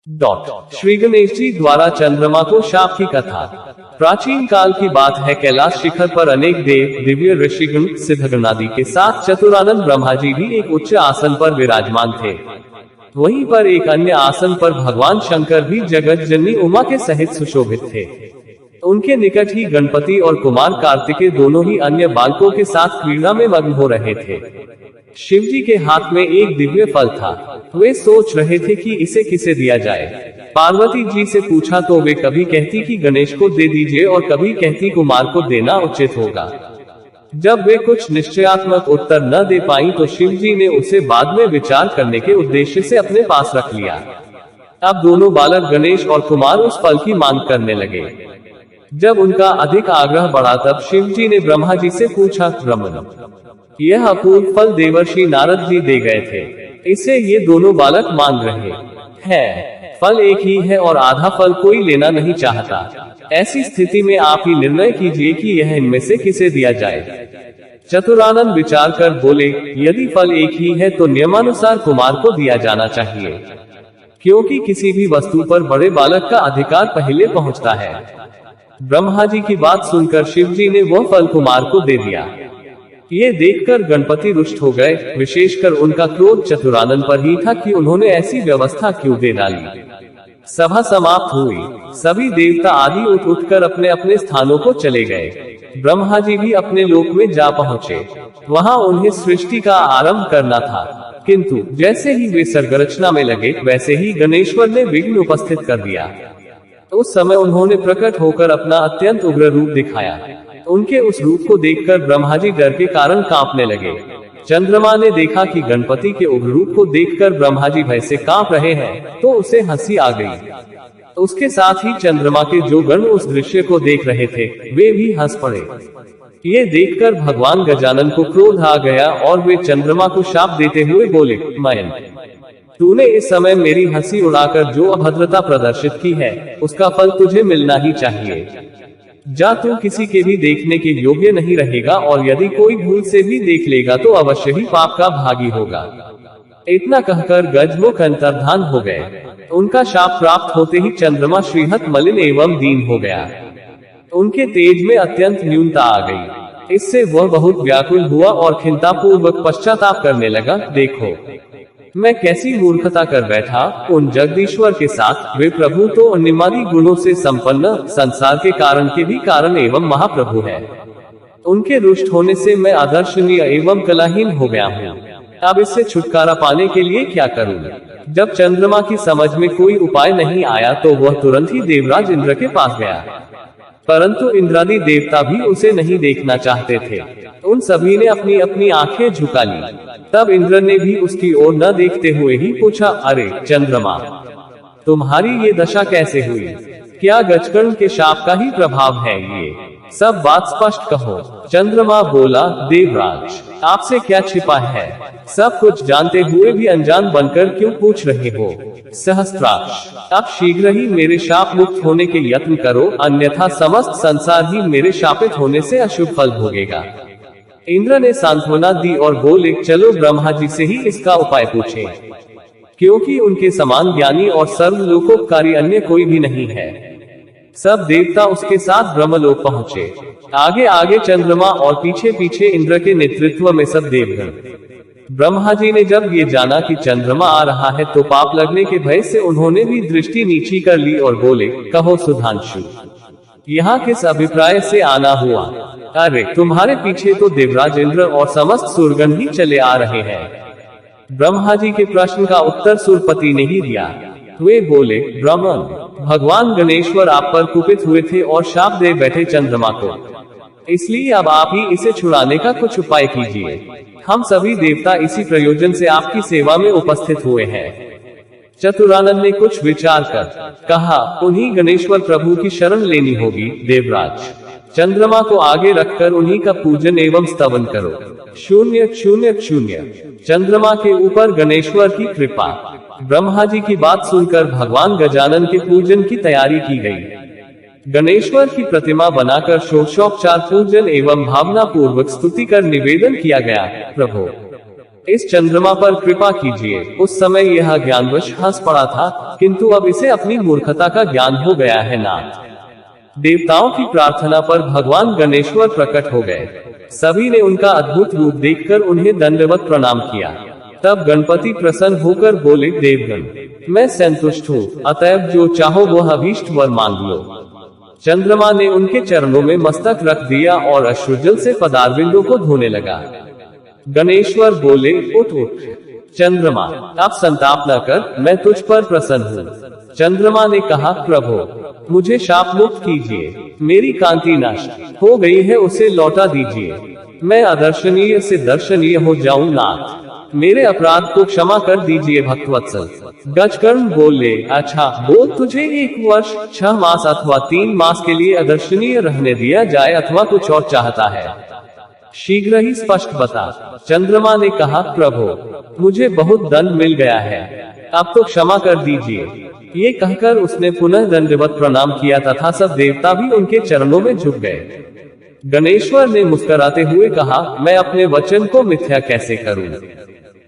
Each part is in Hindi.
श्री गणेश जी द्वारा चंद्रमा को शाप की कथा। प्राचीन काल की बात है। कैलाश शिखर पर अनेक देव, दिव्य ऋषिगण, सिद्धगण आदि के साथ चतुरानंद ब्रह्मा जी भी एक उच्च आसन पर विराजमान थे। वहीं पर एक अन्य आसन पर भगवान शंकर भी जगत जननी उमा के सहित सुशोभित थे। उनके निकट ही गणपति और कुमार कार्तिकेय दोनों ही अन्य बालकों के साथ क्रीड़ा में मग्न हो रहे थे। शिव जी के हाथ में एक दिव्य फल था। वे सोच रहे थे कि इसे किसे दिया जाए। पार्वती जी से पूछा तो वे कभी कहती कि गणेश को दे दीजिए और कभी कहती कुमार को देना उचित होगा। जब वे कुछ निश्चयात्मक उत्तर न दे पाई तो शिव जी ने उसे बाद में विचार करने के उद्देश्य से अपने पास रख लिया। अब दोनों बालक गणेश और कुमार उस फल की मांग करने लगे। जब उनका अधिक आग्रह बढ़ा तब शिव जी ने ब्रह्मा जी से पूछा, ब्रह्मन, यह अपूर्व फल देवर्षि नारद जी दे गए थे, इसे ये दोनों बालक मांग रहे हैं। फल एक ही है और आधा फल कोई लेना नहीं चाहता। ऐसी स्थिति में आप ही निर्णय कीजिए कि यह इनमें से किसे दिया जाए। चतुरानंद विचार कर बोले, यदि फल एक ही है तो नियमानुसार कुमार को दिया जाना चाहिए, क्योंकि किसी भी वस्तु पर बड़े बालक का अधिकार पहले पहुंचता है। ब्रह्मा जी की बात सुनकर शिव जी ने वह फल कुमार को दे दिया। ये देखकर गणपति रुष्ट हो गए। विशेषकर उनका क्रोध चतुरानंद पर ही था कि उन्होंने ऐसी व्यवस्था क्यों दे डाली। सभा समाप्त हुई। सभी देवता आदि उठ उठकर अपने अपने स्थानों को चले गए। ब्रह्मा जी भी अपने लोक में जा पहुंचे। वहां उन्हें सृष्टि का आरंभ करना था, किंतु जैसे ही वे सर्गरचना में लगे वैसे ही गणेश्वर ने विघ्न उपस्थित कर दिया। उस समय उन्होंने प्रकट होकर अपना अत्यंत उग्र रूप दिखाया। उनके उस रूप को देखकर ब्रह्मा जी डर के कारण कांपने लगे। चंद्रमा ने देखा कि गणपति के उग्र रूप को देखकर ब्रह्मा जी भय से कांप रहे हैं, तो उसे हंसी आ गई। उसके साथ ही चंद्रमा के जो गण उस दृश्य को देख रहे थे वे भी हंस पड़े। ये देखकर भगवान गजानन को क्रोध आ गया और वे चंद्रमा को शाप देते हुए बोले, मयन, तूने इस समय मेरी हंसी उड़ाकर जो अभद्रता प्रदर्शित की है उसका फल तुझे मिलना ही चाहिए। जा, तू किसी के भी देखने के योग्य नहीं रहेगा और यदि कोई भूल से भी देख लेगा तो अवश्य ही पाप का भागी होगा। इतना कहकर गजमुख अंतर्धान हो गए। उनका शाप प्राप्त होते ही चंद्रमा श्रीहत मलिन एवं दीन हो गया। उनके तेज में अत्यंत न्यूनता आ गई। इससे वह बहुत व्याकुल हुआ और खिन्नता पूर्वक पश्चाताप करने लगा, देखो मैं कैसी मूर्खता कर बैठा। उन जगदीश्वर के साथ वे प्रभु तो निमादी गुणों से संपन्न, संसार के कारण के भी कारण एवं महाप्रभु है। उनके रुष्ट होने से मैं आदर्शनीय एवं कलाहीन हो गया हूँ। अब इससे छुटकारा पाने के लिए क्या करूँ? जब चंद्रमा की समझ में कोई उपाय नहीं आया तो वह तुरंत ही देवराज इंद्र के पास गया, परंतु इंद्रादि देवता भी उसे नहीं देखना चाहते थे। उन सभी ने अपनी अपनी आंखें झुका ली। तब इंद्र ने भी उसकी ओर न देखते हुए ही पूछा, अरे चंद्रमा, तुम्हारी ये दशा कैसे हुई? क्या गजकर्ण के शाप का ही प्रभाव है? ये सब बात स्पष्ट कहो। चंद्रमा बोला, देवराज, आपसे क्या छिपा है? सब कुछ जानते हुए भी अनजान बनकर क्यों पूछ रहे हो? सहस्त्राक्ष, अब शीघ्र ही मेरे शाप मुक्त होने के यत्न करो, अन्यथा समस्त संसार ही मेरे शापित होने से अशुभ फल भोगेगा। इंद्र ने सांत्वना दी और बोले, चलो ब्रह्मा जी से ही इसका उपाय पूछें, क्योंकि उनके समान ज्ञानी और सर्वलोकोपकारी अन्य कोई भी नहीं है। सब देवता उसके साथ ब्रह्मलोक पहुँचे। आगे आगे चंद्रमा और पीछे पीछे इंद्र के नेतृत्व में सब देवगण। ब्रह्मा जी ने जब ये जाना कि चंद्रमा आ रहा है तो पाप लगने के भय से उन्होंने भी दृष्टि नीची कर ली और बोले, कहो सुधांशु, यहाँ किस अभिप्राय से आना हुआ? अरे तुम्हारे पीछे तो देवराज इंद्र और समस्त सुरगण ही चले आ रहे हैं। ब्रह्मा जी के प्रश्न का उत्तर सुरपति ने ही दिया। वे बोले, ब्राह्मण, भगवान गणेश्वर आप पर कुपित हुए थे और शाप दे बैठे चंद्रमा को, इसलिए अब आप ही इसे छुड़ाने का कुछ उपाय कीजिए। हम सभी देवता इसी प्रयोजन से आपकी सेवा में उपस्थित हुए हैं। चतुरानंद ने कुछ विचार कर कहा, उन्हीं गणेश्वर प्रभु की शरण लेनी होगी। देवराज, चंद्रमा को आगे रखकर उन्हीं का पूजन एवं स्तवन करो। शून्य शून्य शून्य। चंद्रमा के ऊपर गणेश्वर की कृपा। ब्रह्मा जी की बात सुनकर भगवान गजानन के पूजन की तैयारी की गई। गणेश्वर की प्रतिमा बनाकर षोडशोपचार पूजन एवं भावना पूर्वक स्तुति कर निवेदन किया गया, प्रभु इस चंद्रमा पर कृपा कीजिए। उस समय यह ज्ञानवश हंस पड़ा था, किंतु अब इसे अपनी मूर्खता का ज्ञान हो गया है नाथ। देवताओं की प्रार्थना पर भगवान गणेश्वर प्रकट हो गए। सभी ने उनका अद्भुत रूप देखकर उन्हें दंडवत प्रणाम किया। तब गणपति प्रसन्न होकर बोले, देवगण, मैं संतुष्ट हूँ, अतएव जो चाहो वह अभीष्ट वर मांग लो। चंद्रमा ने उनके चरणों में मस्तक रख दिया और अश्रुजल से पदारविंदों को धोने लगा। गणेश्वर बोले, उठ उठ चंद्रमा, अब संताप न कर, मैं तुझ पर प्रसन्न हूँ। चंद्रमा ने कहा, प्रभु मुझे शाप मुक्त कीजिए, मेरी कांति नष्ट हो गई है, उसे लौटा दीजिए, मैं अदर्शनीय से दर्शनीय हो जाऊं नाथ, मेरे अपराध को क्षमा कर दीजिए भक्तवत्सल। गजकर्ण बोले, अच्छा बोल, तुझे 1 वर्ष 6 मास अथवा 3 मास के लिए अदर्शनीय रहने दिया जाए अथवा कुछ और चाहता है? शीघ्र ही स्पष्ट बता। चंद्रमा ने कहा, प्रभु मुझे बहुत दंड मिल गया है, अब तो क्षमा कर दीजिए। ये कहकर उसने पुनः दंडवत प्रणाम किया तथा सब देवता भी उनके चरणों में झुक गए। गणेश्वर ने मुस्कुराते हुए कहा, मैं अपने वचन को मिथ्या कैसे करूं?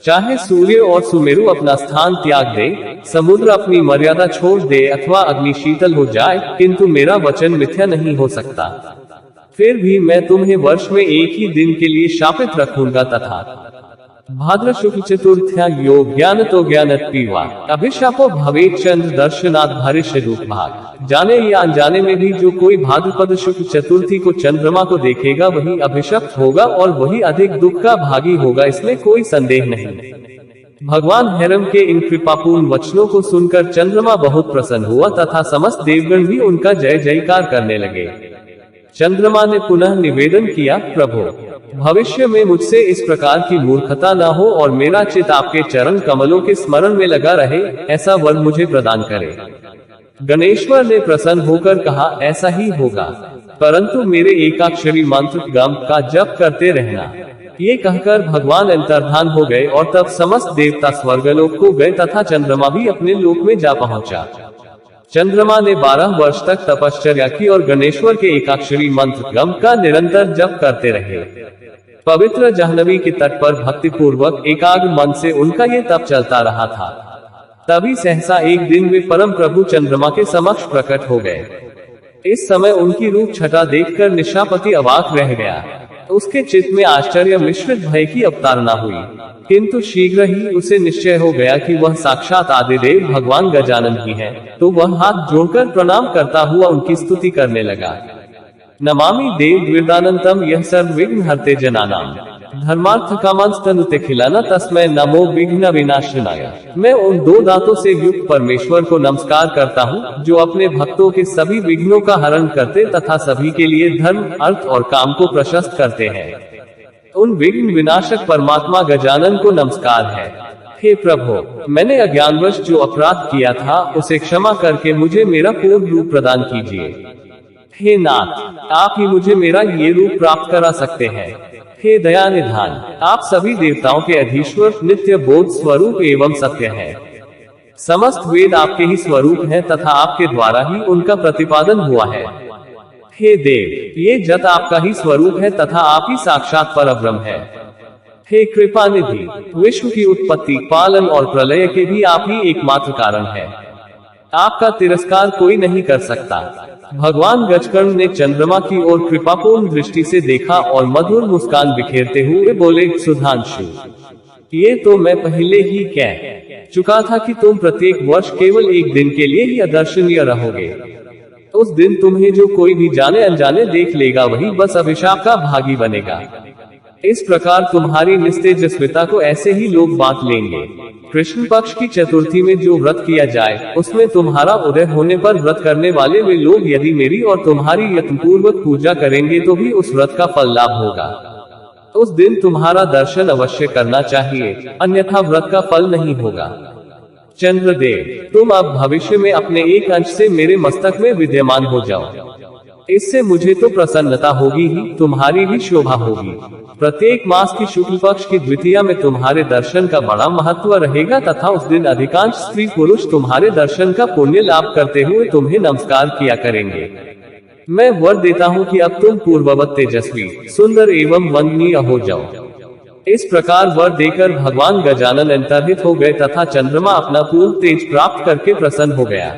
चाहे सूर्य और सुमेरु अपना स्थान त्याग दे, समुद्र अपनी मर्यादा छोड़ दे अथवा अग्नि शीतल हो जाए, किंतु मेरा वचन मिथ्या नहीं हो सकता। फिर भी मैं तुम्हें वर्ष में एक ही दिन के लिए शापित रखूंगा तथा भाद्र शुक्ल चतुर्थ्या योग ज्ञान तो ज्ञानत पीवा अभिशापो भवेत चंद्र दर्शनात् भरिष्य रूप भाग। जाने या अनजाने में भी जो कोई भाद्रपद शुक्ल चतुर्थी को चंद्रमा को देखेगा वही अभिशप्त होगा और वही अधिक दुख का भागी होगा, इसमें कोई संदेह नहीं। भगवान हिरण्य के इन कृपापूर्ण वचनों को सुनकर चंद्रमा बहुत प्रसन्न हुआ तथा समस्त देवगण भी उनका जय जयकार करने लगे। चंद्रमा ने पुनः निवेदन किया, प्रभु भविष्य में मुझसे इस प्रकार की मूर्खता न हो और मेरा चित्त आपके चरण कमलों के स्मरण में लगा रहे, ऐसा वर मुझे प्रदान करे। गणेश्वर ने प्रसन्न होकर कहा, ऐसा ही होगा, परंतु मेरे एकाक्षरी मंत्र गम का जप करते रहना। ये कहकर भगवान अंतर्धान हो गए और तब समस्त देवता स्वर्गलोक को गए तथा चंद्रमा भी अपने लोक में जा पहुंचा। चंद्रमा ने 12 वर्ष तक तपश्चर्या की और गणेश्वर के एकाक्षरी मंत्र गम का निरंतर जप करते रहे। पवित्र जाह्नवी के तट पर भक्ति पूर्वक एकाग्र मन से उनका ये तप चलता रहा था। तभी सहसा एक दिन वे परम प्रभु चंद्रमा के समक्ष प्रकट हो गए। इस समय उनकी रूप छटा देखकर निशापति अवाक रह गया। उसके चित्त में आश्चर्य मिश्रित भय की अवतारणा हुई, किंतु शीघ्र ही उसे निश्चय हो गया कि वह साक्षात आदिदेव भगवान गजानन ही हैं। तो वह हाथ जोड़कर प्रणाम करता हुआ उनकी स्तुति करने लगा। नमामि देव द्विर्दानंतम यह सर्व विघ्न हरते जनानाम धर्मार्थ कामांस्तनुते खिलाना तस्मै नमो विघ्न विनाशनाय। मैं उन 2 दांतों से युक्त परमेश्वर को नमस्कार करता हूँ जो अपने भक्तों के सभी विघ्नों का हरण करते तथा सभी के लिए धर्म, अर्थ और काम को प्रशस्त करते हैं। उन विघ्न विनाशक परमात्मा गजानन को नमस्कार है। हे प्रभु, मैंने अज्ञानवश जो अपराध किया था उसे क्षमा करके मुझे मेरा पूर्ण रूप प्रदान कीजिए। हे नाथ, आप ही मुझे मेरा ये रूप प्राप्त करा सकते हैं। हे दया निधान, आप सभी देवताओं के अधीश्वर, नित्य बोध स्वरूप एवं सत्य हैं। समस्त वेद आपके ही स्वरूप हैं तथा आपके द्वारा ही उनका प्रतिपादन हुआ है। हे देव, ये जत आपका ही स्वरूप है तथा आप ही साक्षात परब्रह्म है। हे कृपा निधि, विश्व की उत्पत्ति, पालन और प्रलय के भी आप ही एकमात्र कारण है। आपका तिरस्कार कोई नहीं कर सकता। भगवान गजकर्ण ने चंद्रमा की ओर कृपापूर्ण दृष्टि से देखा और मधुर मुस्कान बिखेरते हुए बोले, सुधांशु, ये तो मैं पहले ही कह चुका था कि तुम प्रत्येक वर्ष केवल एक दिन के लिए ही अदर्शनीय रहोगे। उस दिन तुम्हें जो कोई भी जाने अनजाने देख लेगा वही बस अभिशाप का भागी बनेगा। इस प्रकार तुम्हारी निस्तेजस्विता को ऐसे ही लोग बांट लेंगे। कृष्ण पक्ष की चतुर्थी में जो व्रत किया जाए उसमें तुम्हारा उदय होने पर व्रत करने वाले वे लोग यदि मेरी और तुम्हारी यत्नपूर्वक पूजा करेंगे तो भी उस व्रत का फल लाभ होगा। उस दिन तुम्हारा दर्शन अवश्य करना चाहिए, अन्यथा व्रत का फल नहीं होगा। चंद्रदेव, तुम अब भविष्य में अपने एक अंश से मेरे मस्तक में विद्यमान हो जाओ। इससे मुझे तो प्रसन्नता होगी ही, तुम्हारी भी शोभा होगी। प्रत्येक मास की शुक्ल पक्ष की द्वितीया में तुम्हारे दर्शन का बड़ा महत्व रहेगा तथा उस दिन अधिकांश स्त्री पुरुष तुम्हारे दर्शन का पुण्य लाभ करते हुए तुम्हें नमस्कार किया करेंगे। मैं वर देता हूँ कि अब तुम पूर्ववत तेजस्वी, सुंदर एवं वंदनीय हो जाओ। इस प्रकार वर देकर भगवान गजानन अंतर्हित हो गए तथा चंद्रमा अपना पूर्ण तेज प्राप्त करके प्रसन्न हो गया।